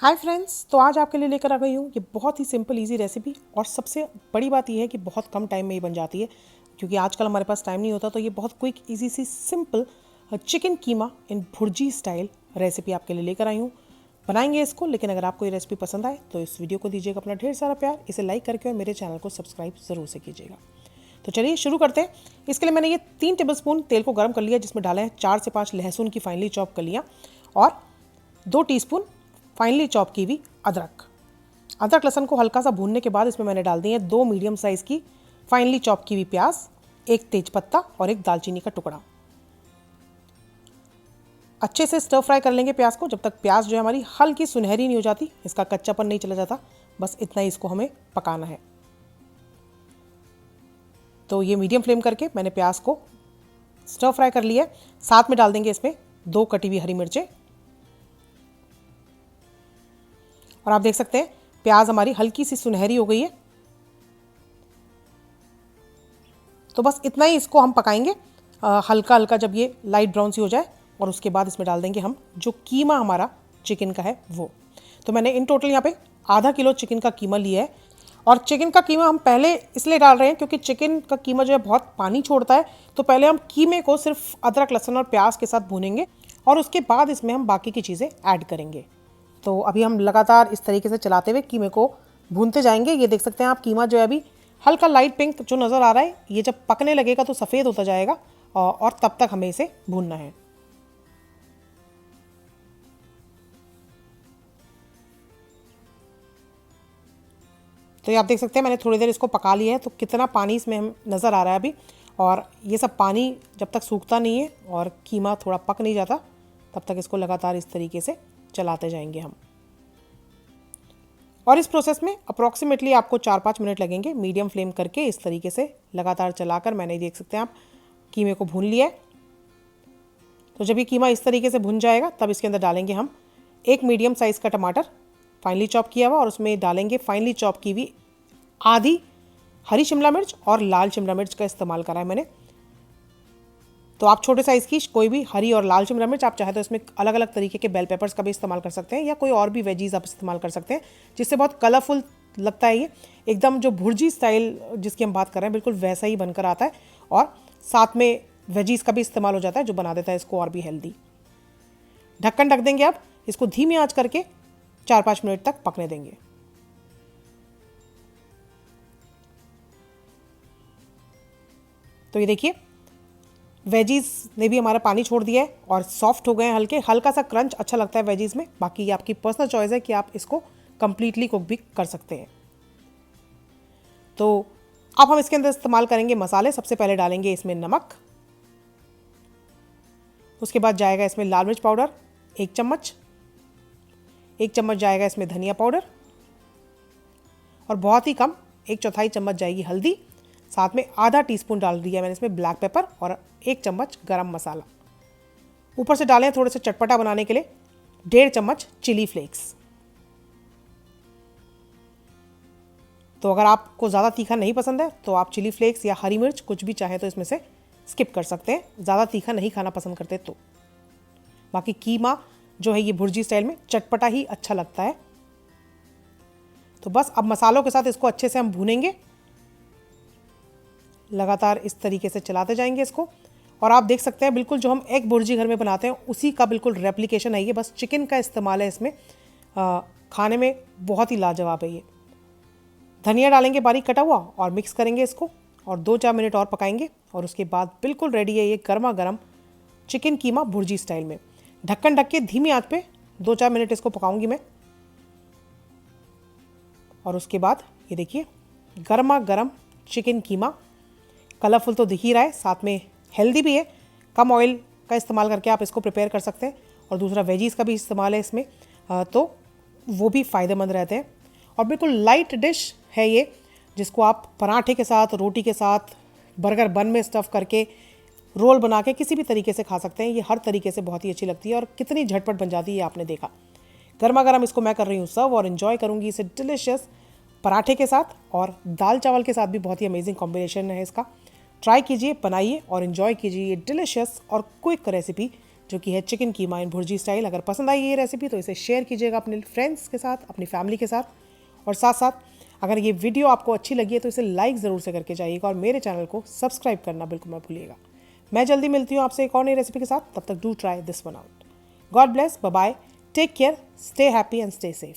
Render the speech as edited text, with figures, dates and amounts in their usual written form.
Hi friends, तो आज आपके लिए लेकर आ गई हूँ ये बहुत ही सिंपल इजी रेसिपी। और सबसे बड़ी बात यह है कि बहुत कम टाइम में ही बन जाती है, क्योंकि आजकल हमारे पास टाइम नहीं होता। तो ये बहुत क्विक इजी सी सिंपल चिकन कीमा इन भुर्जी स्टाइल रेसिपी आपके लिए लेकर आई हूँ। बनाएंगे इसको, लेकिन अगर आपको ये रेसिपी पसंद आए तो इस वीडियो को दीजिएगा अपना ढेर सारा प्यार, इसे लाइक करके और मेरे चैनल को सब्सक्राइब ज़रूर से कीजिएगा। तो चलिए शुरू करते हैं। इसके लिए मैंने ये 3 टेबलस्पून तेल को गर्म कर लिया, जिसमें डाले हैं 4 से 5 लहसुन की फाइनली चॉप कर लिया और 2 टीस्पून फाइनली चॉप की हुई अदरक लहसुन को हल्का सा भूनने के बाद इसमें मैंने डाल दी है 2 मीडियम साइज़ की फाइनली चॉप की हुई प्याज, 1 तेजपत्ता और 1 दालचीनी का टुकड़ा। अच्छे से स्टर फ्राई कर लेंगे प्याज को, जब तक प्याज जो है हमारी हल्की सुनहरी नहीं हो जाती, इसका कच्चापन नहीं चला जाता। बस इतना ही इसको हमें पकाना है। तो ये मीडियम फ्लेम करके मैंने प्याज को स्टर फ्राई कर लिया है। साथ में डाल देंगे इसमें 2 कटी हुई हरी मिर्चें। और आप देख सकते हैं प्याज हमारी हल्की सी सुनहरी हो गई है। तो बस इतना ही इसको हम पकाएंगे, हल्का हल्का जब ये लाइट ब्राउन सी हो जाए। और उसके बाद इसमें डाल देंगे हम जो कीमा हमारा चिकन का है वो। तो मैंने इन टोटल यहाँ पे आधा किलो चिकन का कीमा लिया है। और चिकन का कीमा हम पहले इसलिए डाल रहे हैं क्योंकि चिकन का कीमा जो है बहुत पानी छोड़ता है। तो पहले हम कीमे को सिर्फ अदरक लहसुन और प्याज के साथ भूनेंगे और उसके बाद इसमें हम बाकी की चीज़ें ऐड करेंगे। तो अभी हम लगातार इस तरीके से चलाते हुए कीमे को भूनते जाएंगे। ये देख सकते हैं आप, कीमा जो है अभी हल्का लाइट पिंक जो नज़र आ रहा है, ये जब पकने लगेगा तो सफ़ेद होता जाएगा और तब तक हमें इसे भूनना है। तो ये आप देख सकते हैं मैंने थोड़ी देर इसको पका लिया है। तो कितना पानी इसमें हम नज़र आ रहा है अभी, और ये सब पानी जब तक सूखता नहीं है और कीमा थोड़ा पक नहीं जाता तब तक इसको लगातार इस तरीके से चलाते जाएंगे हम। और इस प्रोसेस में अप्रॉक्सीमेटली आपको 4-5 मिनट लगेंगे मीडियम फ्लेम करके इस तरीके से लगातार चलाकर। मैंने देख सकते हैं आप कीमे को भून लिया है। तो जब ये कीमा इस तरीके से भुन जाएगा तब इसके अंदर डालेंगे हम 1 मीडियम साइज़ का टमाटर फाइनली चॉप किया हुआ, और उसमें डालेंगे फाइनली चॉप की हुई आधी हरी शिमला मिर्च और लाल शिमला मिर्च का इस्तेमाल करा है मैंने। तो आप छोटे साइज़ की कोई भी हरी और लाल शिमला मिर्च, आप चाहे तो इसमें अलग अलग तरीके के बेल पेपर्स का भी इस्तेमाल कर सकते हैं, या कोई और भी वेजीज आप इस्तेमाल कर सकते हैं, जिससे बहुत कलरफुल लगता है। ये एकदम जो भुर्जी स्टाइल जिसकी हम बात कर रहे हैं बिल्कुल वैसा ही बनकर आता है। और साथ में वेजीज का भी इस्तेमाल हो जाता है जो बना देता है इसको और भी हेल्दी। ढक्कन ढक देंगे, आप इसको धीमी आंच करके 4-5 मिनट तक पकने देंगे। तो ये देखिए वेजीज ने भी हमारा पानी छोड़ दिया है और सॉफ्ट हो गए हैं हल्के। हल्का सा क्रंच अच्छा लगता है वेजीज में, बाकी ये आपकी पर्सनल चॉइस है कि आप इसको कंप्लीटली कुक भी कर सकते हैं। तो अब हम इसके अंदर इस्तेमाल करेंगे मसाले। सबसे पहले डालेंगे इसमें नमक, उसके बाद जाएगा इसमें लाल मिर्च पाउडर 1 चम्मच, 1 चम्मच जाएगा इसमें धनिया पाउडर, और बहुत ही कम 1/4 चम्मच जाएगी हल्दी। साथ में आधा टीस्पून डाल दिया मैंने इसमें ब्लैक पेपर और 1 चम्मच गरम मसाला। ऊपर से डालें थोड़े से चटपटा बनाने के लिए 1.5 चम्मच चिली फ्लेक्स। तो अगर आपको ज़्यादा तीखा नहीं पसंद है तो आप चिली फ्लेक्स या हरी मिर्च कुछ भी चाहे तो इसमें से स्किप कर सकते हैं, ज़्यादा तीखा नहीं खाना पसंद करते तो। बाकी कीमा जो है ये भुर्जी स्टाइल में चटपटा ही अच्छा लगता है। तो बस अब मसालों के साथ इसको अच्छे से हम भूनेंगे, लगातार इस तरीके से चलाते जाएंगे इसको। और आप देख सकते हैं बिल्कुल जो हम एग भुर्जी घर में बनाते हैं उसी का बिल्कुल रेप्लिकेशन है ये, बस चिकन का इस्तेमाल है इसमें। खाने में बहुत ही लाजवाब है ये। धनिया डालेंगे बारीक कटा हुआ और मिक्स करेंगे इसको, और 2-4 मिनट और पकाएंगे। और उसके बाद बिल्कुल रेडी है ये गर्मा गर्म चिकन कीमा भुर्जी स्टाइल में। ढक्कन ढक के धीमी आंच पे 2-4 मिनट इसको पकाऊंगी मैं। और उसके बाद ये देखिए गर्मा गर्म चिकन कीमा, कलरफुल तो दिख ही रहा है, साथ में हेल्दी भी है। कम ऑयल का इस्तेमाल करके आप इसको प्रिपेयर कर सकते हैं, और दूसरा वेजीज का भी इस्तेमाल है इसमें, तो वो भी फ़ायदेमंद रहते हैं। और बिल्कुल लाइट डिश है ये, जिसको आप पराठे के साथ, रोटी के साथ, बर्गर बन में स्टफ़ करके, रोल बना के किसी भी तरीके से खा सकते हैं। ये हर तरीके से बहुत ही अच्छी लगती है और कितनी झटपट बन जाती है आपने देखा। गर्मा गर्म इसको मैं कर रही हूँ सर्व, और इन्जॉय करूँगी इसे डिलिशियस पराठे के साथ, और दाल चावल के साथ भी बहुत ही अमेजिंग कॉम्बिनेशन है इसका। ट्राई कीजिए, बनाइए और इन्जॉय कीजिए ये डिलिशियस और क्विक रेसिपी जो कि है चिकन कीमा इन भुर्जी स्टाइल। अगर पसंद आई ये रेसिपी तो इसे शेयर कीजिएगा अपने फ्रेंड्स के साथ, अपनी फैमिली के साथ। और साथ साथ अगर ये वीडियो आपको अच्छी लगी है तो इसे लाइक ज़रूर से करके जाइएगा और मेरे चैनल को सब्सक्राइब करना बिल्कुल मत भूलिएगा। मैं जल्दी मिलती हूँ आपसे एक और नई रेसिपी के साथ। तब तक do try this one out. God bless, bye bye, take care, stay happy and stay safe.